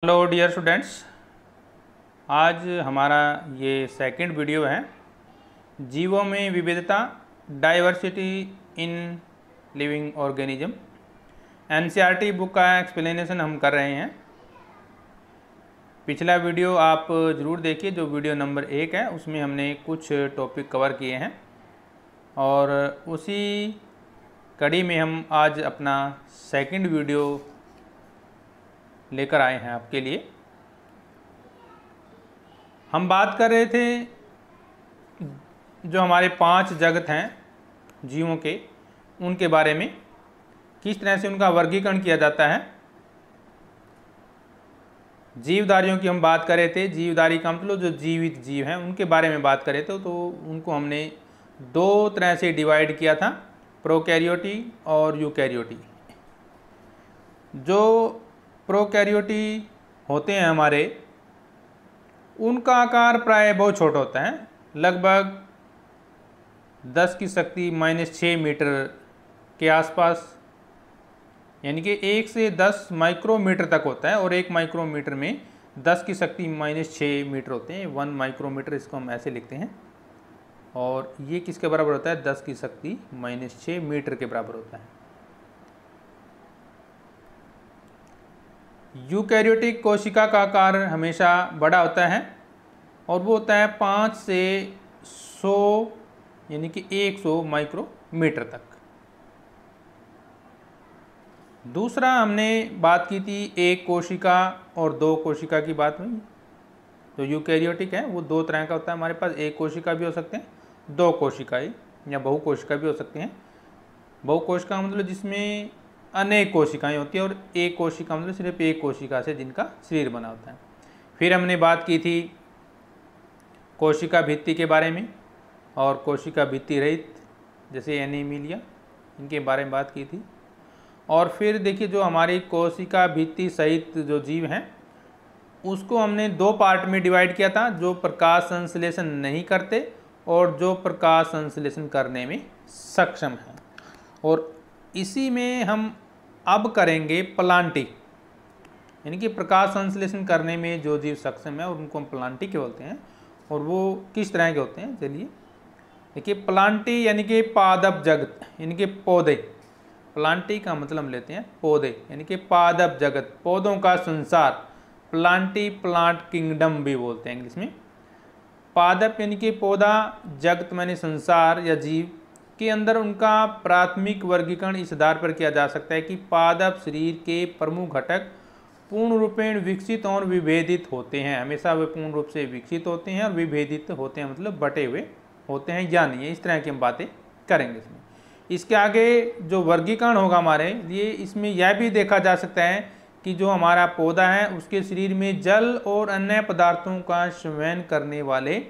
Hello dear students, आज हमारा ये सेकंड वीडियो है जीवों में विविधता, diversity in living organism. NCERT book का एक्सप्लेनेशन हम कर रहे हैं। पिछला वीडियो आप ज़रूर देखिए, जो वीडियो नंबर 1 है उसमें हमने कुछ टॉपिक कवर किए हैं और उसी कड़ी में हम आज अपना सेकंड वीडियो लेकर आए हैं आपके लिए। हम बात कर रहे थे जो हमारे 5 जगत हैं जीवों के, उनके बारे में, किस तरह से उनका वर्गीकरण किया जाता है। जीवधारियों की हम बात कर रहे थे। जीवधारी का मतलब जो जीवित जीव हैं उनके बारे में बात कर रहे थे। तो उनको हमने 2 तरह से डिवाइड किया था, प्रोकैरियोटी और यूकैरियोटी। जो प्रोकैरियोटी होते हैं हमारे, उनका आकार प्राय बहुत छोटा होता है, लगभग 10 की शक्ति -6 मीटर के आसपास, यानी कि 1 से 10 माइक्रोमीटर तक होता है। और 1 माइक्रोमीटर में 10 की शक्ति -6 मीटर होते हैं। 1 माइक्रोमीटर इसको हम ऐसे लिखते हैं। और ये किसके बराबर होता है? 10 की शक्ति -6 मीटर के बराबर होता है। यूकैरियोटिक कोशिका का आकार हमेशा बड़ा होता है और वो होता है 5 से 100 यानी कि 100 माइक्रोमीटर तक। दूसरा हमने बात की थी 1 कोशिका और 2 कोशिका की बात हुई। तो यूकैरियोटिक है वो 2 तरह का होता है हमारे पास। 1 कोशिका भी हो सकते हैं, 2 कोशिकाएं या बहुकोशिका भी हो सकते हैं। बहुकोशिका मतलब जिसमें अनेक कोशिकाएं होती हैं, और 1 कोशिका मतलब सिर्फ 1 कोशिका से जिनका शरीर बना होता है। फिर हमने बात की थी कोशिका भित्ति के बारे में और कोशिका भित्ति रहित, जैसे एनीमिलिया, इनके बारे में बात की थी। और फिर देखिए जो हमारी कोशिका भित्ति सहित जो जीव हैं उसको हमने 2 पार्ट में डिवाइड किया था, जो प्रकाश संश्लेषण नहीं करते और जो प्रकाश संश्लेषण करने में सक्षम हैं। और इसी में हम अब करेंगे प्लांटी, यानी कि प्रकाश संश्लेषण करने में जो जीव सक्षम है और उनको हम प्लांटी के बोलते हैं। और वो किस तरह के होते हैं, चलिए देखिए। प्लांटी यानी कि पादप जगत, यानी कि पौधे। प्लांटी का मतलब हम लेते हैं पौधे, यानी कि पादप जगत, पौधों का संसार। प्लांटी, प्लांट किंगडम भी बोलते हैं इंग्लिश में। पादप यानी कि पौधा, जगत माने संसार या जीव के अंदर उनका प्राथमिक वर्गीकरण इस आधार पर किया जा सकता है कि पादप शरीर के प्रमुख घटक पूर्ण रूपेण विकसित और विभेदित होते हैं। हमेशा वे पूर्ण रूप से विकसित होते हैं और विभेदित होते हैं, मतलब बटे हुए होते हैं या नहीं है। इस तरह की हम बातें करेंगे इसमें। इसके आगे जो वर्गीकरण होगा हमारे लिए, इसमें यह भी देखा जा सकता है कि जो हमारा पौधा है उसके शरीर में जल और अन्य पदार्थों का संवहन करने वाले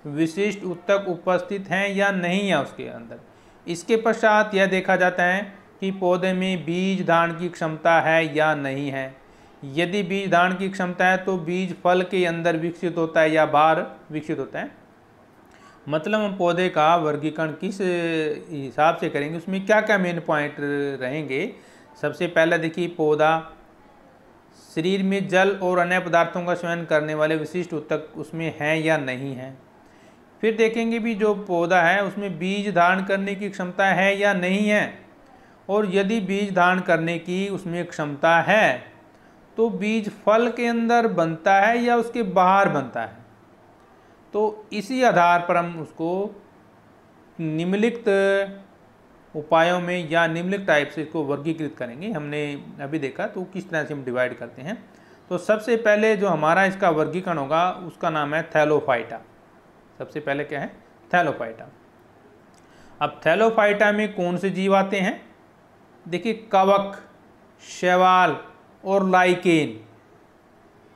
विशिष्ट ऊतक उपस्थित हैं या नहीं है उसके अंदर। इसके पश्चात यह देखा जाता है कि पौधे में बीज धारण की क्षमता है या नहीं है। यदि बीज धारण की क्षमता है तो बीज फल के अंदर विकसित होता है या बाहर विकसित होता है। मतलब हम पौधे का वर्गीकरण किस हिसाब से करेंगे, उसमें क्या क्या मेन पॉइंट रहेंगे। सबसे पहला देखिए, पौधा शरीर में जल और अन्य पदार्थों का संवहन करने वाले विशिष्ट ऊतक उसमें हैं या नहीं है। फिर देखेंगे भी जो पौधा है उसमें बीज धारण करने की क्षमता है या नहीं है। और यदि बीज धारण करने की उसमें क्षमता है तो बीज फल के अंदर बनता है या उसके बाहर बनता है। तो इसी आधार पर हम उसको निम्नलिखित उपायों में या निम्नलिखित टाइप से इसको वर्गीकृत करेंगे। हमने अभी देखा तो किस तरह से हम डिवाइड करते हैं। तो सबसे पहले जो हमारा इसका वर्गीकरण होगा उसका नाम है थैलोफाइटा। सबसे पहले क्या है? थैलोफाइटा। अब थैलोफाइटा में कौन से जीव आते हैं? देखिए, कवक, शैवाल और लाइकेन।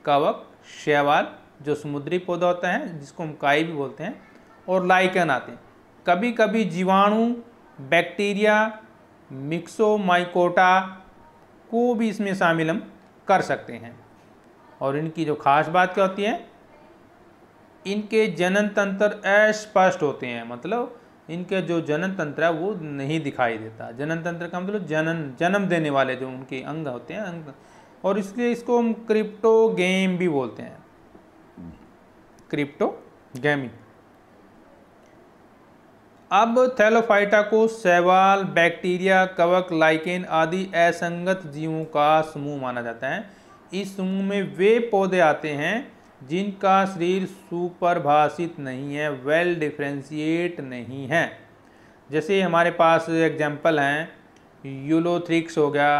कवक, शैवाल जो समुद्री पौधा होता है जिसको हम काई भी बोलते हैं, और लाइकेन आते हैं। कभी कभी जीवाणु, बैक्टीरिया, मिक्सोमाइकोटा को भी इसमें शामिल हम कर सकते हैं। और इनकी जो खास बात क्या होती है, इनके जनन तंत्र अस्पष्ट होते हैं। मतलब इनके जो जनन तंत्र है वो नहीं दिखाई देता। जनन तंत्र का मतलब जन्म देने वाले जो उनके अंग होते हैं, अंग और इसलिए इसको हम क्रिप्टोगेम भी बोलते हैं, क्रिप्टोगेमी। अब थैलोफाइटा को शैवाल, बैक्टीरिया, कवक, लाइकेन आदि असंगत जीवों का समूह माना जाता है। इस समूह में वे पौधे आते हैं जिनका शरीर सुपरिभाषित नहीं है, वेल डिफ्रेंशिएट नहीं है। जैसे हमारे पास एग्जाम्पल हैं, यूलोथ्रिक्स हो गया,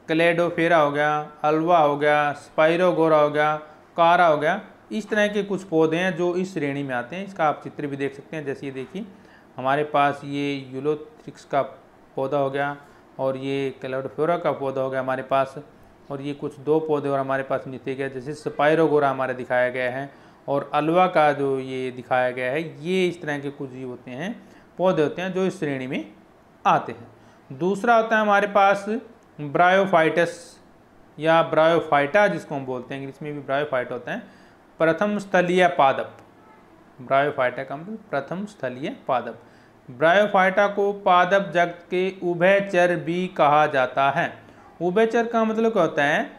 क्लेडोफेरा हो गया, अल्वा हो गया, स्पाइरोगोरा हो गया, कारा हो गया। इस तरह के कुछ पौधे हैं जो इस श्रेणी में आते हैं। इसका आप चित्र भी देख सकते हैं। जैसे ये देखिए, हमारे पास ये यूलोथ्रिक्स का पौधा हो गया और ये क्लेडोफेरा का पौधा हो गया हमारे पास, और ये कुछ 2 पौधे और हमारे पास नीचे गए, जैसे स्पाइरोगोरा हमारे दिखाया गया है और अल्वा का जो ये दिखाया गया है। ये इस तरह के कुछ जीव होते हैं, पौधे होते हैं जो इस श्रेणी में आते हैं। दूसरा होता है हमारे पास ब्रायोफाइटस या ब्रायोफाइटा, जिसको हम बोलते हैं, इंग्लिश में भी ब्रायोफाइट होता है। प्रथम स्थलीय पादप, ब्रायोफाइटा का मतलब प्रथम स्थलीय पादप। ब्रायोफाइटा को पादप जगत के उभयचर भी कहा जाता है। उभयचर का मतलब क्या होता है,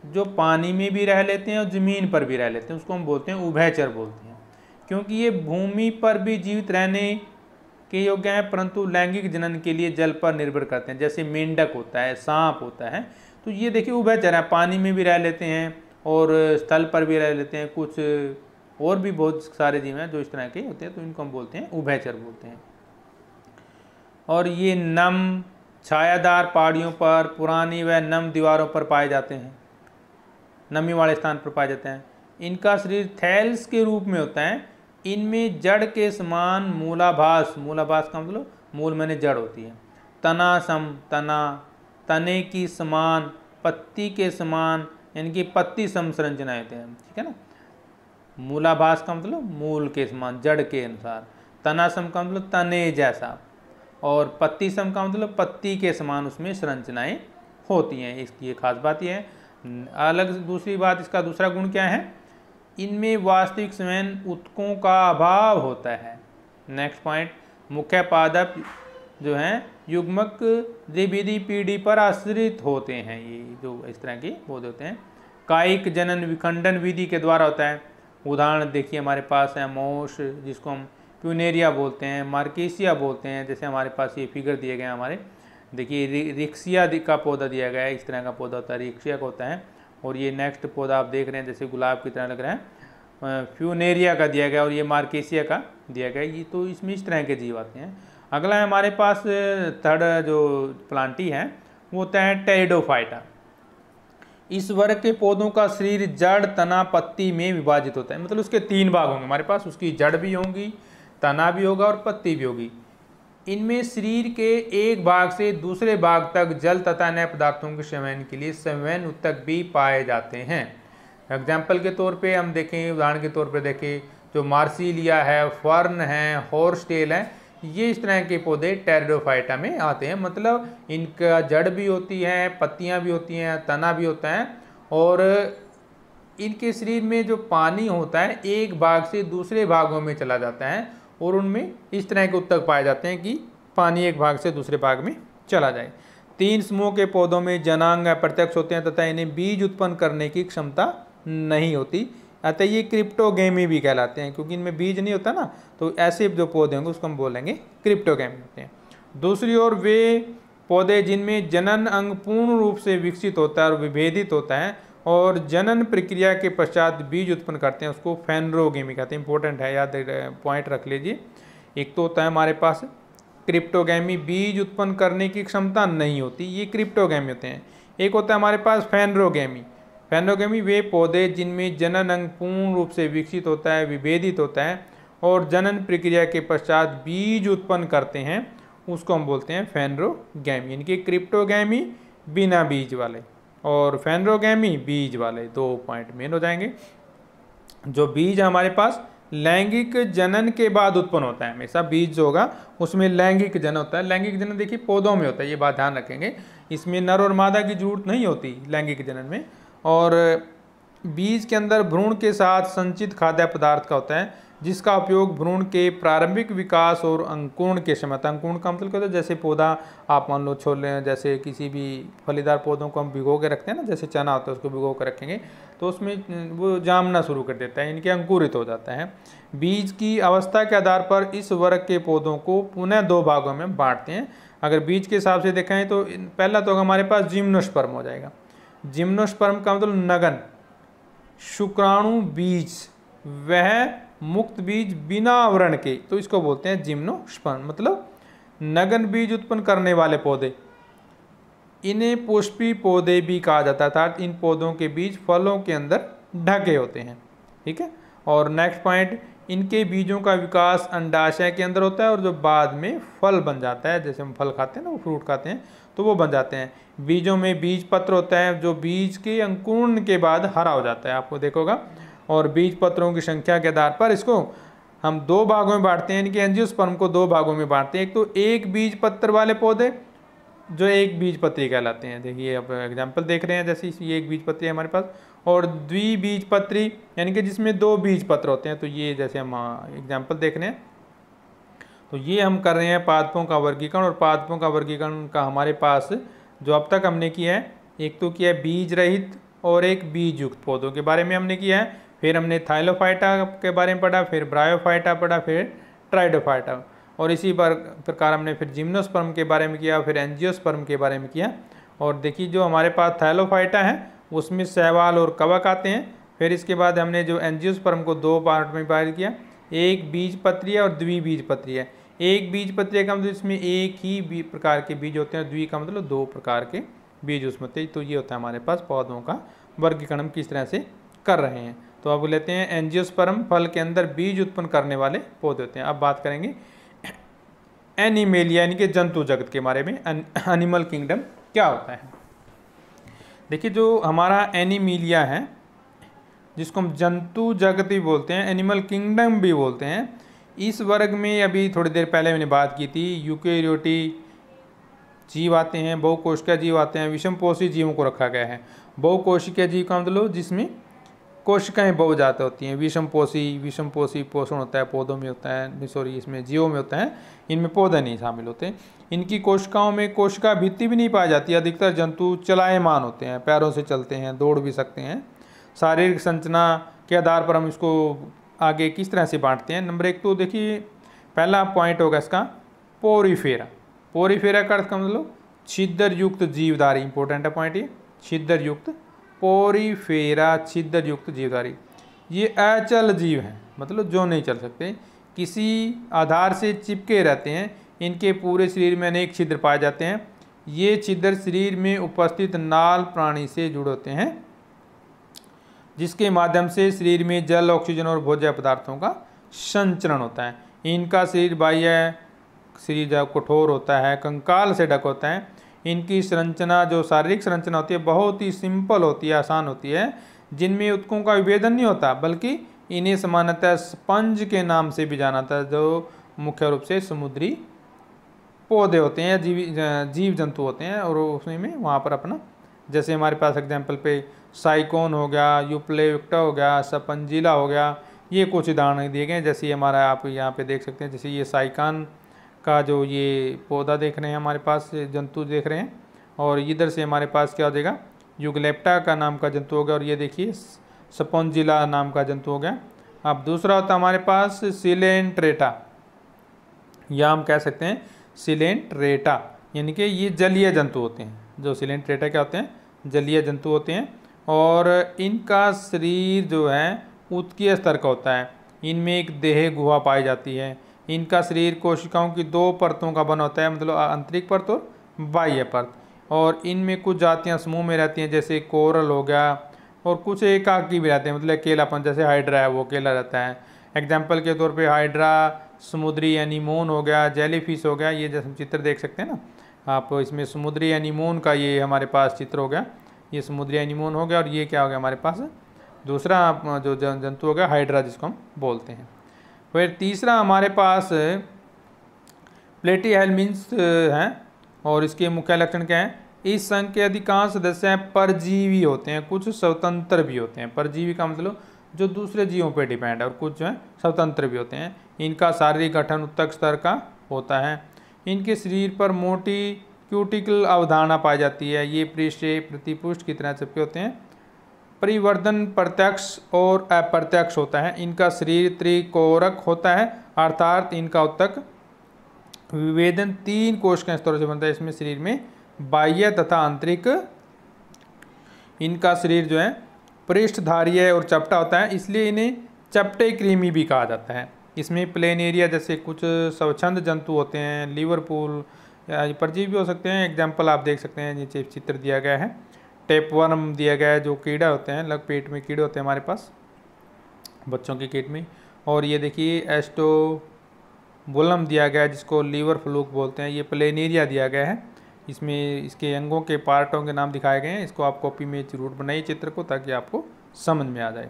जो पानी में भी रह लेते हैं और ज़मीन पर भी रह लेते हैं, उसको हम बोलते हैं उभयचर बोलते हैं। क्योंकि ये भूमि पर भी जीवित रहने के योग्य हैं, परंतु लैंगिक जनन के लिए जल पर निर्भर करते हैं। जैसे मेंढक होता है, सांप होता है, तो ये देखिए उभयचर है, पानी में भी रह लेते हैं और स्थल पर भी रह लेते हैं। कुछ और भी बहुत सारे जीव हैं जो इस तरह के होते हैं, तो इनको हम बोलते हैं उभयचर बोलते हैं। और ये नम छायादार पहाड़ियों पर, पुरानी व नम दीवारों पर पाए जाते हैं, नमी वाले स्थान पर पाए जाते हैं। इनका शरीर थैल्स के रूप में होता है। इनमें जड़ के समान मूलाभास, मूलाभास का मतलब मूल मैंने जड़ होती है, तना सम तना, तने की समान, पत्ती के समान, यानी कि पत्ती सम संरचनाएं होते हैं, ठीक है ना। मूलाभास का मतलब मूल के समान, जड़ के अनुसार। तना सम का मतलब तने जैसा, और पत्ती सम का मतलब पत्ती के समान उसमें संरचनाएं होती हैं। इसकी एक खास बात यह है। अलग दूसरी बात, इसका दूसरा गुण क्या है, इनमें वास्तविक स्वयं उत्तकों का अभाव होता है। नेक्स्ट पॉइंट, मुख्य पादप जो हैं युग्मक द्विविधि पीढ़ी पर आश्रित होते हैं। ये जो इस तरह के पौधे होते हैं, कायिक जनन विखंडन विधि के द्वारा होता है। उदाहरण देखिए, हमारे पास है मोश, जिसको हम प्यूनेरिया बोलते हैं, मार्केसिया बोलते हैं। जैसे हमारे पास ये फिगर दिए गए हैं हमारे, देखिए रिक्सिया का पौधा दिया गया है, इस तरह का पौधा होता है, रिक्सिया का होता है। और ये नेक्स्ट पौधा आप देख रहे हैं, जैसे गुलाब की तरह लग रहा है, फ्यूनेरिया का दिया गया, और ये मार्केसिया का दिया गया। ये तो इसमें इस तरह के जीव आते हैं। अगला है हमारे पास थर्ड जो प्लांटी है, वो होता है टेरिडोफाइटा। इस वर्ग के पौधों का शरीर जड़, तना, पत्ती में विभाजित होता है। मतलब उसके 3 भाग होंगे हमारे पास, उसकी जड़ भी होंगी, तना भी होगा और पत्ती भी होगी। इनमें शरीर के एक भाग से दूसरे भाग तक जल तथा अन्य पदार्थों के संवहन के लिए संवहन ऊतक भी पाए जाते हैं। एग्जाम्पल के तौर पे हम देखें, उदाहरण के तौर पे देखें, जो मार्सिलिया है, फर्न है, हॉर्सटेल है, ये इस तरह के पौधे टेरिडोफाइटा में आते हैं। मतलब इनका जड़ भी होती है, पत्तियां भी होती हैं, तना भी होता है, और इनके शरीर में जो पानी होता है एक भाग से दूसरे भागों में चला जाता है, और उनमें इस तरह के ऊतक पाए जाते हैं कि पानी एक भाग से दूसरे भाग में चला जाए। 3 समूह के पौधों में जनांग अप्रत्यक्ष होते हैं तथा इन्हें बीज उत्पन्न करने की क्षमता नहीं होती, अतः ये क्रिप्टोगेमी भी कहलाते हैं, क्योंकि इनमें बीज नहीं होता ना। तो ऐसे जो पौधे होंगे उसको हम बोलेंगे क्रिप्टोगेमी होते हैं। दूसरी ओर वे पौधे जिनमें जनन अंग पूर्ण रूप से विकसित होता है और विभेदित होता है और जनन प्रक्रिया के पश्चात बीज उत्पन्न करते हैं, उसको फेनरोगेमी कहते हैं। इंपॉर्टेंट है, याद पॉइंट रख लीजिए। एक तो होता है हमारे पास क्रिप्टोगेमी, बीज उत्पन्न करने की क्षमता नहीं होती, ये क्रिप्टोगेमी होते हैं। एक होता है हमारे पास फेनरोगेमी। फेनरोगेमी वे पौधे जिनमें जनन अंग पूर्ण रूप से विकसित होता है, विभेदित होता है और जनन प्रक्रिया के पश्चात बीज उत्पन्न करते हैं, उसको हम बोलते हैं फेनरोगेमी। इनकी क्रिप्टोगेमी बिना बीज वाले और फेनरोगेमी बीज वाले, 2 पॉइंट मेन हो जाएंगे। जो बीज हमारे पास लैंगिक जनन के बाद उत्पन्न होता है, हमेशा बीज जो होगा उसमें लैंगिक जनन होता है। लैंगिक जनन देखिए पौधों में होता है, ये बात ध्यान रखेंगे। इसमें नर और मादा की जरूरत नहीं होती लैंगिक जनन में। और बीज के अंदर भ्रूण के साथ संचित खाद्य पदार्थ का होता है। जिसका उपयोग भ्रूण के प्रारंभिक विकास और अंकुरण के समय, अंकुरण का मतलब क्या होता है, जैसे पौधा आप मान लो छोले, जैसे किसी भी फलीदार पौधों को हम भिगो के रखते हैं ना, जैसे चना होता है उसको भिगो के रखेंगे तो उसमें वो जामना शुरू कर देता है, इनके अंकुरित हो जाता है। बीज की अवस्था के आधार पर इस वर्ग के पौधों को पुनः 2 भागों में बांटते हैं। अगर बीज के हिसाब से देखें तो पहला तो हमारे पास जिम्नोस्पर्म हो जाएगा। जिम्नोस्पर्म का मतलब नगन शुक्राणु बीज, वह मुक्त बीज बिना आवरण के, तो इसको बोलते हैं जिम्नोस्पर्म, मतलब नगन बीज उत्पन्न करने वाले पौधे। इन्हें पुष्पी पौधे भी कहा जाता है, अर्थात इन पौधों के बीज फलों के अंदर ढके होते हैं। ठीक है। और नेक्स्ट पॉइंट, इनके बीजों का विकास अंडाशय के अंदर होता है और जो बाद में फल बन जाता है, जैसे हम फल खाते हैं ना, वो फ्रूट खाते हैं तो वो बन जाते हैं। बीजों में बीज पत्र होता है जो बीज के अंकुरण के बाद हरा हो जाता है, आपको देखोगा। और बीज पत्रों की संख्या के आधार पर इसको हम 2 भागों में बांटते हैं, इनके एंजियोस्पर्म को 2 भागों में बांटते हैं। एक तो एक बीज पत्र वाले पौधे जो एक बीज पत्री कहलाते हैं, देखिए अब एग्जाम्पल देख रहे हैं, जैसे ये एक बीज पत्री है हमारे पास, और द्विबीज पत्री यानी कि जिसमें 2 बीज पत्र होते हैं, तो ये जैसे हम एग्जाम्पल देख रहे हैं। तो ये हम कर रहे हैं पादपों का वर्गीकरण, और पादपों का वर्गीकरण का हमारे पास जो अब तक हमने किया है, एक तो किया है बीज रहित और एक बीज युक्त पौधों के बारे में हमने किया है, फिर हमने थाइलोफाइटा के बारे में पढ़ा, फिर ब्रायोफाइटा पढ़ा, फिर ट्राइडोफाइटा, और इसी प्रकार हमने फिर जिम्नोस्पर्म के बारे में किया, फिर एंजियोस्पर्म के बारे में किया। और देखिए जो हमारे पास थाइलोफाइटा है उसमें शैवाल और कवक आते हैं। फिर इसके बाद हमने जो एंजियोस्पर्म को 2 पार्ट में डिवाइड किया, एक बीज पत्री और द्विबीज पत्री है। एक बीज पत्री का मतलब इसमें एक ही प्रकार के बीज होते हैं, द्वि का मतलब 2 प्रकार के बीज उसमें होते हैं। तो ये होता है हमारे पास पौधों का वर्गीकरण हम किस तरह से कर रहे हैं। तो अब लेते हैं एंजियोस्पर्म, फल के अंदर बीज उत्पन्न करने वाले पौधे होते हैं। अब बात करेंगे एनिमेलिया यानी कि जंतु जगत के बारे में, एनिमल किंगडम क्या होता है। देखिए जो हमारा एनिमेलिया है, जिसको हम जंतु जगत भी बोलते हैं, एनिमल किंगडम भी बोलते हैं, इस वर्ग में अभी थोड़ी देर पहले मैंने बात की थी, यूकेरियोटी जीव आते हैं, बहुकोशिकीय जीव आते हैं, विषमपोषी जीवों को रखा गया है। बहुकोशिकीय जीव का मतलब जिसमें कोशिकाएं बहुजात होती हैं, विषमपोषी पोषण होता है पौधों में होता है, सॉरी इसमें जीवों में होता है, इनमें पौधे नहीं शामिल होते। इनकी कोशिकाओं में कोशिका भित्ति भी नहीं पाई जाती। अधिकतर जंतु चलायमान होते हैं, पैरों से चलते हैं, दौड़ भी सकते हैं। शारीरिक संरचना के आधार पर हम इसको आगे किस तरह से बांटते हैं। नंबर 1 तो देखिए पहला पॉइंट होगा इसका पोरीफेरा। पोरीफेरा का अर्थ का मतलब छिद्र युक्त जीवधारी, इंपॉर्टेंट है पॉइंट ये, छिद्र युक्त, पोरीफेरा छिद्र युक्त जीवधारी। ये अचल जीव हैं, मतलब जो नहीं चल सकते, किसी आधार से चिपके रहते हैं। इनके पूरे शरीर में अनेक छिद्र पाए जाते हैं। ये छिद्र शरीर में उपस्थित नाल प्राणी से जुड़े होते हैं, जिसके माध्यम से शरीर में जल, ऑक्सीजन और भोज्य पदार्थों का संचरण होता है। इनका शरीर बाह्य शरीर जब कठोर होता है, कंकाल से ढक होता है। इनकी संरचना जो शारीरिक संरचना होती है बहुत ही सिंपल होती है, आसान होती है, जिनमें ऊतकों का विभेदन नहीं होता, बल्कि इन्हें सामान्यतः स्पंज के नाम से भी जाना था, जो मुख्य रूप से समुद्री पौधे होते हैं, जीव जंतु होते हैं। और उसमें वहाँ पर अपना जैसे हमारे पास एग्जाम्पल पे साइकोन हो गया, यूप्लेक्टा हो गया, सपंजिला हो गया, ये कुछ उदाहरण दिए गए। जैसे हमारा आप यहाँ पे देख सकते हैं, जैसे ये साइकान का जो ये पौधा देख रहे हैं, हमारे पास जंतु देख रहे हैं, और इधर से हमारे पास क्या हो जाएगा, यूग्लेप्टा का नाम का जंतु हो गया, और ये देखिए सपोंजिला नाम का जंतु हो गया। अब दूसरा होता है हमारे पास सिलेंट्रेटा, या हम कह सकते हैं सिलेंट्रेटा, यानी कि ये जलीय जंतु होते हैं। जो सिलेंट्रेटा क्या होते हैं, जलीय जंतु होते हैं, और इनका शरीर जो है उत्कीय स्तर का होता है। इनमें एक देह गुहा पाई जाती है। इनका शरीर कोशिकाओं की 2 परतों का बना होता है, मतलब आंतरिक परत और बाह्य परत। और इनमें कुछ जातियां समूह में रहती हैं, जैसे कोरल हो गया, और कुछ एकाकी भी रहते हैं, मतलब अकेलापन, जैसे हाइड्रा है वो अकेला रहता है। एग्जाम्पल के तौर पे हाइड्रा, समुद्री एनीमोन हो गया, जेलीफिश हो गया, ये जैसे हम चित्र देख सकते हैं ना आप, इसमें समुद्री एनीमोन का ये हमारे पास चित्र हो गया, ये समुद्री एनीमोन हो गया, और ये क्या हो गया हमारे पास दूसरा जो जंतु हो गया हाइड्रा, जिसको हम बोलते हैं। फिर तीसरा हमारे पास प्लेटीहेल्मिन्स हैं, और इसके मुख्य लक्षण क्या हैं। इस संघ के अधिकांश सदस्य परजीवी होते हैं, कुछ स्वतंत्र भी होते हैं। परजीवी का मतलब जो दूसरे जीवों पर डिपेंड है और कुछ जो है स्वतंत्र भी होते हैं। इनका शारीरिक गठन उत्तक स्तर का होता है। इनके शरीर पर मोटी क्यूटिकल अवधारणा पाई जाती है। ये पृष्ठ प्रतिपुष्ट की तरह चिपके होते हैं। परिवर्धन प्रत्यक्ष और अप्रत्यक्ष होता है। इनका शरीर त्रिकोरक होता है, अर्थात इनका उत्तक विभेदन 3 कोशिका स्तरों से बनता है। इसमें शरीर में बाह्य तथा आंतरिक, इनका शरीर जो है पृष्ठधारीय और चपटा होता है, इसलिए इन्हें चपटे कृमि भी कहा जाता है। इसमें प्लेन एरिया जैसे कुछ स्वच्छंद जंतु होते हैं, लिवरपूल या परजीवी भी हो सकते हैं। एग्जाम्पल आप देख सकते हैं, नीचे चित्र दिया गया है। टेपवर्म दिया गया है, जो कीड़ा होते हैं, लग पेट में कीड़े होते हैं हमारे पास बच्चों के पेट में। और ये देखिए एस्टोबुलम दिया गया है, जिसको लीवर फ्लूक बोलते हैं। ये प्लेन एरिया दिया गया है, इसमें इसके अंगों के पार्टों के नाम दिखाए गए हैं। इसको आप कॉपी में जरूर बनाइए चित्र को, ताकि आपको समझ में आ जाए।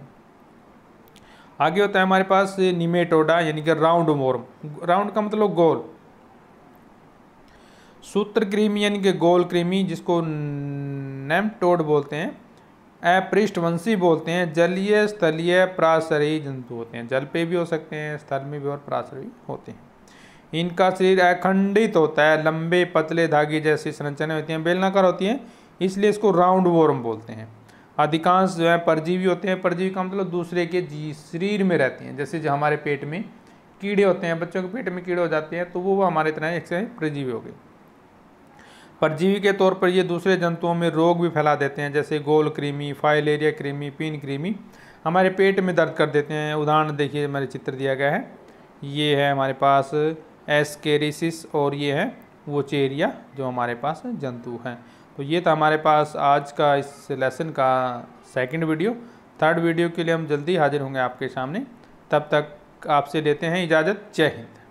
आगे होता है हमारे पास निमेटोडा, यानी कि राउंड वॉर्म। राउंड का मतलब गोल। सूत्र कृमि यानी कि गोल कृमि, जिसको नेमटोड बोलते हैं, अपृष्ठवंशी बोलते हैं। जलीय स्थलीय प्रासरी जंतु होते हैं। जल पे भी हो सकते हैं, स्थल में भी और प्रासरी भी होते हैं। इनका शरीर अखंडित होता है, लंबे पतले धागे जैसी संरचना होती हैं, बेलनाकार होती हैं, इसलिए इसको राउंड वॉर्म बोलते हैं। अधिकांश जो है परजीवी होते हैं। परजीवी का मतलब दूसरे के शरीर में रहती हैं। जैसे जो हमारे पेट में कीड़े होते हैं, बच्चों के पेट में कीड़े हो जाते हैं, तो वो हमारे तरह एक से परजीवी हो गए। परजीवी के तौर पर ये दूसरे जंतुओं में रोग भी फैला देते हैं, जैसे गोल कृमि, फाइलेरिया कृमि, पिन कृमि हमारे पेट में दर्द कर देते हैं। उदाहरण देखिए, हमारे चित्र दिया गया है। ये है हमारे पास एस्केरिसिस और ये है वोचेरिया, जो हमारे पास जंतु हैं। तो ये था हमारे पास आज का इस लेसन का सेकंड वीडियो। थर्ड वीडियो के लिए हम जल्दी हाजिर होंगे आपके सामने। तब तक आपसे लेते हैं इजाज़त। जय हिंद।